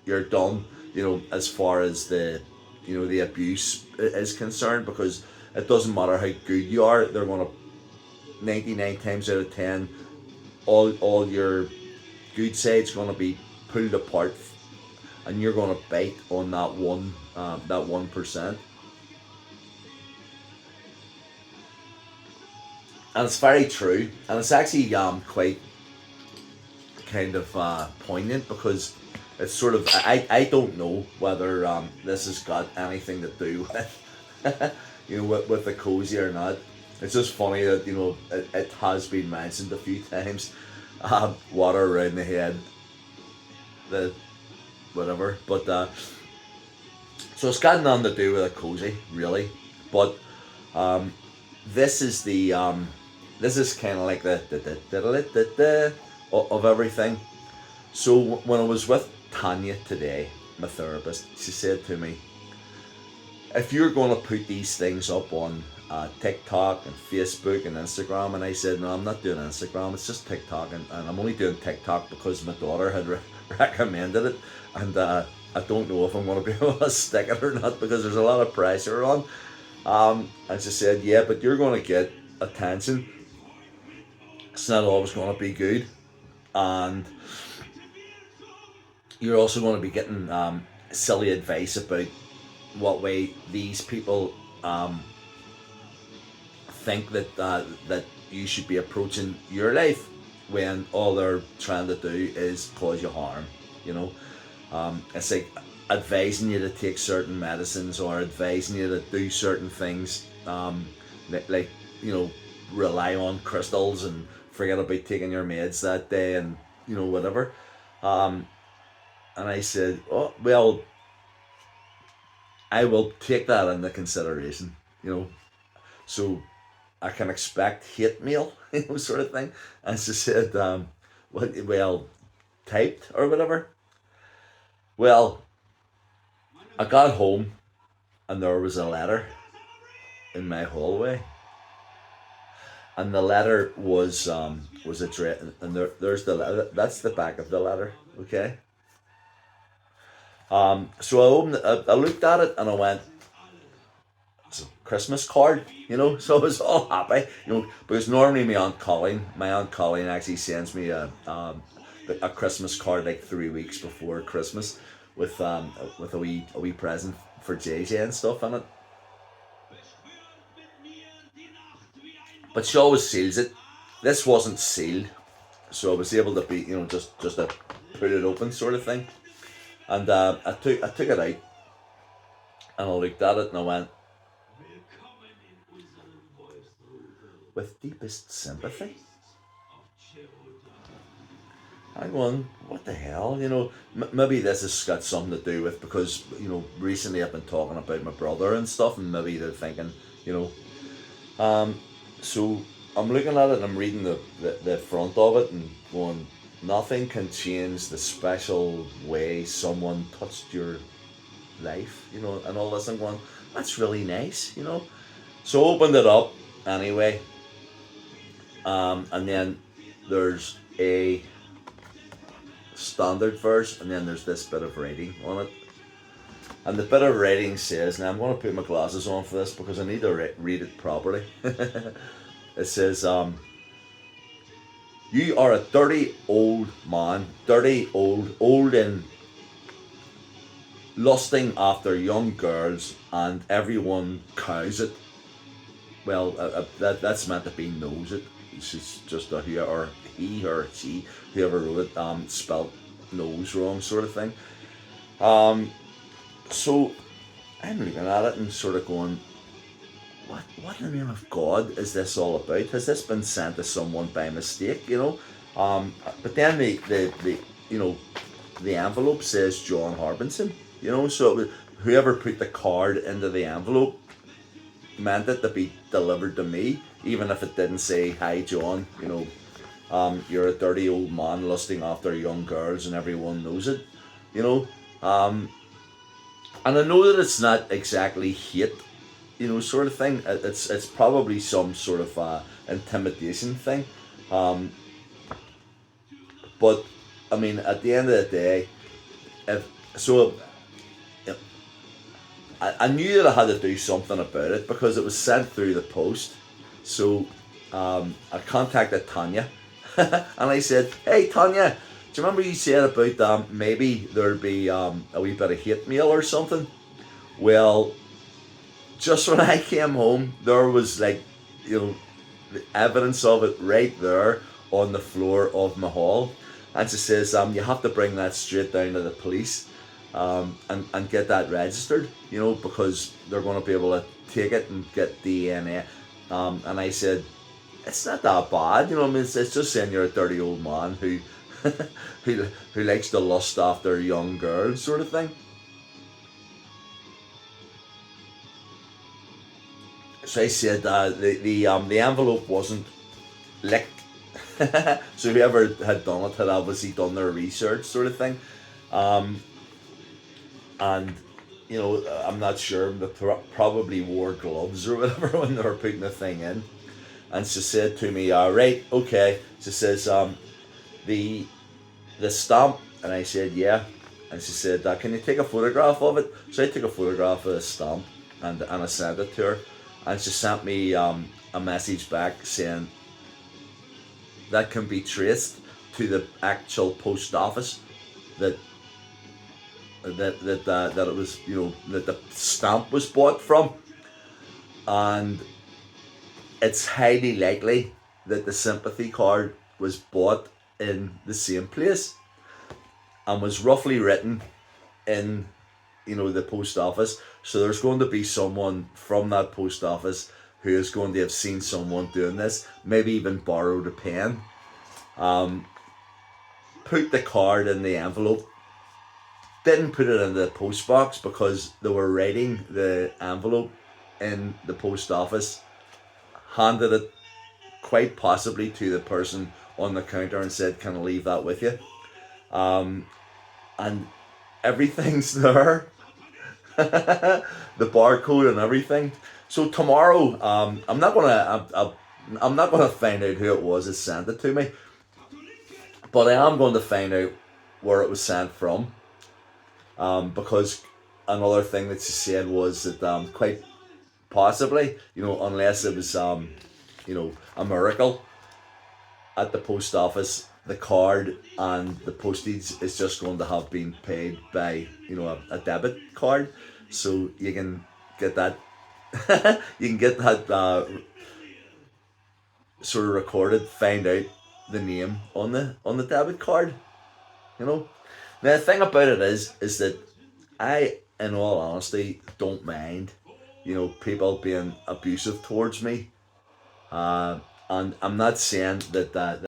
you're done, as far as the abuse is concerned, because it doesn't matter how good you are, they're going to 99 times out of 10, all your good side's going to be pulled apart, and you're going to bite on that 1%. And it's very true, and it's actually quite kind of poignant, because it's sort of, I don't know whether this has got anything to do with with the cozy or not. It's just funny that it has been mentioned a few times. Water around the head, the whatever, but so it's got nothing to do with a cozy really, but this is the this is kind of like the of everything. So when I was with Tanya today, my therapist, she said to me, if you're going to put these things up on TikTok and Facebook and Instagram, and I said, no, I'm not doing Instagram, it's just TikTok, and I'm only doing TikTok because my daughter had recommended it, and I don't know if I'm going to be able to stick it or not, because there's a lot of pressure on. And she said, yeah, but you're going to get attention. It's not always going to be good, and you're also going to be getting silly advice about what way these people think that you should be approaching your life, when all they're trying to do is cause you harm. It's like advising you to take certain medicines, or advising you to do certain things, like rely on crystals and forget about taking your meds that day, and whatever. And I said, oh well, I will take that into consideration. So I can expect hate mail, sort of thing. And she said, well, typed or whatever. Well, I got home and there was a letter in my hallway, and the letter was addressed, and there's the letter. That's the back of the letter. Okay. So I looked at it and I went, it's a Christmas card, So I was all happy, because normally my aunt Colleen actually sends me a Christmas card like 3 weeks before Christmas, with a wee present for JJ and stuff in it. But she always seals it. This wasn't sealed, so I was able to be, just to put it open, sort of thing. And I took it out and I looked at it and I went, with deepest sympathy. I'm going, what the hell? Maybe this has got something to do with, because recently I've been talking about my brother and stuff, and maybe they're thinking, so I'm looking at it and I'm reading the front of it and going, nothing can change the special way someone touched your life, and all this. I'm going, that's really nice, So I opened it up anyway, and then there's a standard verse, and then there's this bit of writing on it. And the bit of writing says, now I'm going to put my glasses on for this because I need to read it properly. It says, you are a dirty old man, dirty old in lusting after young girls, and everyone cows it. Well, that's meant to be knows it. She's just a he or she, whoever wrote it, spelled knows wrong, sort of thing. So I'm looking at it and sort of going, what in the name of God is this all about? Has this been sent to someone by mistake? But then the envelope says John Harbinson. So it was, whoever put the card into the envelope meant it to be delivered to me, even if it didn't say, hi John, you're a dirty old man lusting after young girls and everyone knows it, and I know that it's not exactly hate, sort of thing. It's probably some sort of intimidation thing, but I mean, at the end of the day, if So I knew that I had to do something about it because it was sent through the post. So I contacted Tanya and I said, "Hey Tanya, do you remember you said about maybe there'd be a wee bit of hate mail or something?" Well, just when I came home, there was like, the evidence of it right there on the floor of my hall. And she says, you have to bring that straight down to the police, and get that registered, because they're going to be able to take it and get DNA. And I said, it's not that bad, I mean, it's just saying you're a dirty old man who, who likes to lust after young girls, sort of thing. So I said the envelope wasn't licked. So whoever had done it had obviously done their research, sort of thing. Um, and I'm not sure. They probably wore gloves or whatever when they were putting the thing in. And she said to me, "Right, okay." She says, "The stamp," and I said, "Yeah." And she said, "Can you take a photograph of it?" So I took a photograph of the stamp, and I sent it to her, and she sent me a message back saying that can be traced to the actual post office that that it was, that the stamp was bought from, and it's highly likely that the sympathy card was bought in the same place and was roughly written in, the post office. So there's going to be someone from that post office who is going to have seen someone doing this, maybe even borrowed a pen, put the card in the envelope, didn't put it in the post box because they were writing the envelope in the post office, handed it quite possibly to the person on the counter and said, "Can I leave that with you?" And everything's there, the barcode and everything. So tomorrow, I'm not gonna find out who it was that sent it to me, but I am going to find out where it was sent from. Because another thing that she said was that, quite possibly, unless it was, a miracle at the post office, the card and the postage is just going to have been paid by, a debit card. So you can get that, you can get that, sort of recorded, find out the name on the debit card. You know. Now the thing about it is that I, in all honesty, don't mind, people being abusive towards me. And I'm not saying that